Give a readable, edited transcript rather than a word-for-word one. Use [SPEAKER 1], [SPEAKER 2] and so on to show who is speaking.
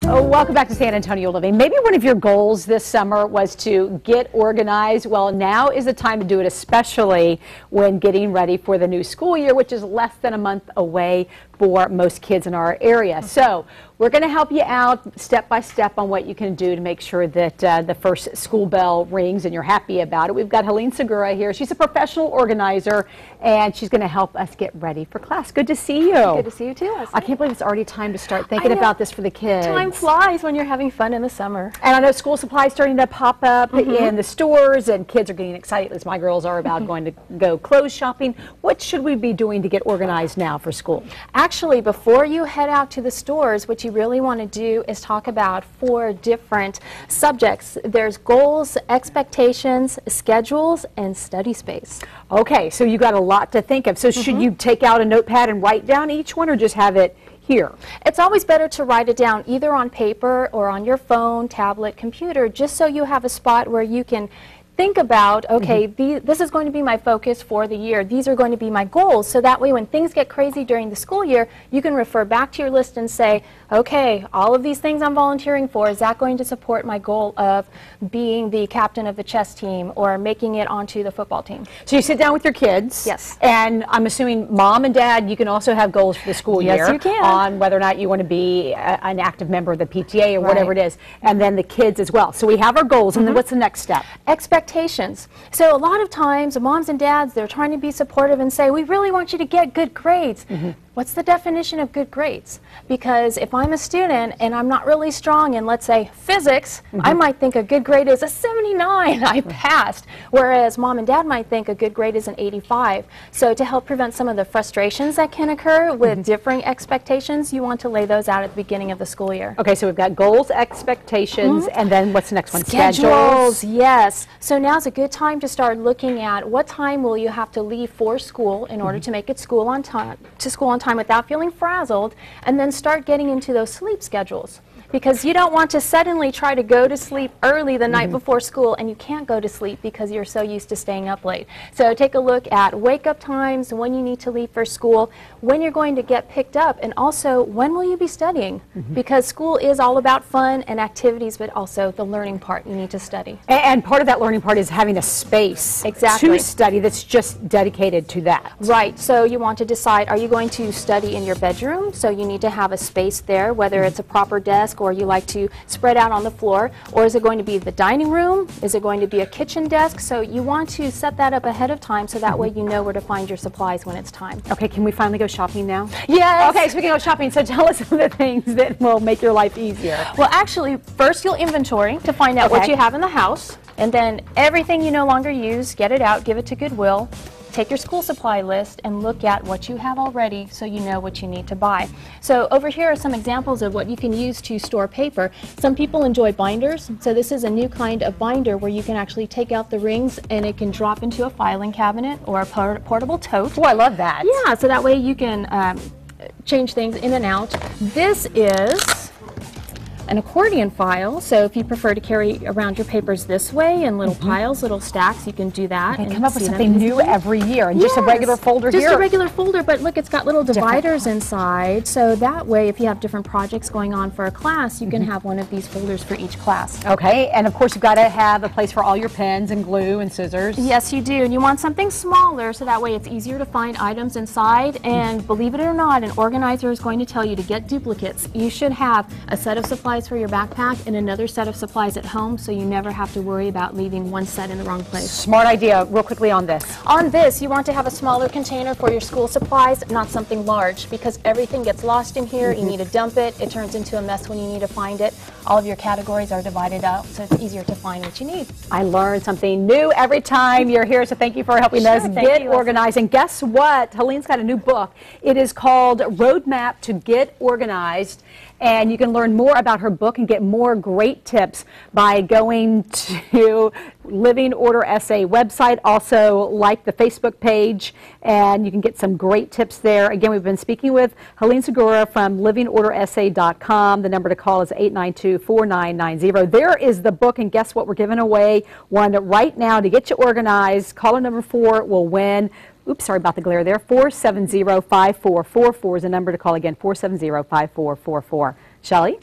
[SPEAKER 1] Oh, welcome back to San Antonio Living. Maybe one of your goals this summer was to get organized. Well, now is the time to do it, especially when getting ready for the new school year, which is less than a month away for most kids in our area. So we're going to help you out step by step on what you can do to make sure that the first school bell rings and you're happy about it. We've got Helene Segura here. She's a professional organizer, and she's going to help us get ready for class. Good to see you.
[SPEAKER 2] Good to see you too, Leslie.
[SPEAKER 1] I can't believe it's already time to start thinking about this for the kids.
[SPEAKER 2] Time flies when you're having fun in the summer.
[SPEAKER 1] And I know school supplies starting to pop up in the stores, and kids are getting excited, as my girls are, about going to go clothes shopping. What should we be doing to get organized now for school?
[SPEAKER 2] Actually, before you head out to the stores, what you really want to do is talk about 4 different subjects. There's goals, expectations, schedules, and study space.
[SPEAKER 1] Okay, so you got a lot to think of. So should you take out a notepad and write down each one, or just have it here?
[SPEAKER 2] It's always better to write it down either on paper or on your phone, tablet, computer, just so you have a spot where you can think about, okay, this is going to be my focus for the year. These are going to be my goals. So that way when things get crazy during the school year, you can refer back to your list and say, okay, all of these things I'm volunteering for, is that going to support my goal of being the captain of the chess team or making it onto the football team?
[SPEAKER 1] So you sit down with your kids.
[SPEAKER 2] Yes.
[SPEAKER 1] And I'm assuming mom and dad, you can also have goals for the school year.
[SPEAKER 2] Yes, you can.
[SPEAKER 1] On whether or not you want to be an active member of the PTA or whatever it is. And then the kids as well. So we have our goals, and then what's the next step?
[SPEAKER 2] Expectations. So a lot of times, moms and dads, they're trying to be supportive and say, we really want you to get good grades. What's the definition of good grades? Because if I'm a student and I'm not really strong in, let's say, physics, I might think a good grade is a 79, I passed. Whereas mom and dad might think a good grade is an 85. So to help prevent some of the frustrations that can occur with differing expectations, you want to lay those out at the beginning of the school year.
[SPEAKER 1] Okay, so we've got goals, expectations, and then what's the next one?
[SPEAKER 2] Schedules. Yes. So now's a good time to start looking at what time will you have to leave for school in order to make it school on time without feeling frazzled, and then start getting into those sleep schedules. Because you don't want to suddenly try to go to sleep early the night before school, and you can't go to sleep because you're so used to staying up late. So take a look at wake-up times, when you need to leave for school, when you're going to get picked up, and also when will you be studying? Because school is all about fun and activities, but also the learning part you need to study.
[SPEAKER 1] And part of that learning part is having a space to study that's just dedicated to that.
[SPEAKER 2] Right. So you want to decide, are you going to study in your bedroom? So you need to have a space there, whether it's a proper desk or you like to spread out on the floor, or is it going to be the dining room? Is it going to be a kitchen desk? So you want to set that up ahead of time so that way you know where to find your supplies when it's time.
[SPEAKER 1] Okay, can we finally go shopping now?
[SPEAKER 2] Yes.
[SPEAKER 1] Okay, speaking of shopping, so tell us some of the things that will make your life easier.
[SPEAKER 2] Well, actually, first you'll inventory to find out what you have in the house, and then everything you no longer use, get it out, give it to Goodwill. Take your school supply list and look at what you have already so you know what you need to buy. So over here are some examples of what you can use to store paper. Some people enjoy binders, so this is a new kind of binder where you can actually take out the rings and it can drop into a filing cabinet or a portable tote.
[SPEAKER 1] Oh, I love that.
[SPEAKER 2] Yeah, so that way you can change things in and out. This is an accordion file, so if you prefer to carry around your papers this way in little piles, little stacks, you can do that.
[SPEAKER 1] They come up with something new every year, and just a regular folder here.
[SPEAKER 2] Just a regular folder, but look, it's got little dividers inside, so that way if you have different projects going on for a class, you can have one of these folders for each class.
[SPEAKER 1] Okay, and of course you've got to have a place for all your pens and glue and scissors.
[SPEAKER 2] Yes, you do, and you want something smaller so that way it's easier to find items inside, and believe it or not, an organizer is going to tell you to get duplicates. You should have a set of supplies for your backpack and another set of supplies at home, so you never have to worry about leaving one set in the wrong place.
[SPEAKER 1] Smart idea. Real quickly on this.
[SPEAKER 2] On this, you want to have a smaller container for your school supplies, not something large, because everything gets lost in here. You need to dump it. It turns into a mess when you need to find it. All of your categories are divided out, so it's easier to find what you need.
[SPEAKER 1] I learn something new every time you're here, so thank you for helping us get organized. And guess what? Helene's got a new book. It is called Roadmap to Get Organized, and you can learn more about her book and get more great tips by going to Living Order SA website. Also, like the Facebook page, and you can get some great tips there. Again, we've been speaking with Helene Segura from livingordersa.com. The number to call is 892-4990. There is the book, and guess what? We're giving away one right now to get you organized. Caller number 4 will win. Oops, sorry about the glare there. 470-5444 is the number to call again. 470-5444. Shelley?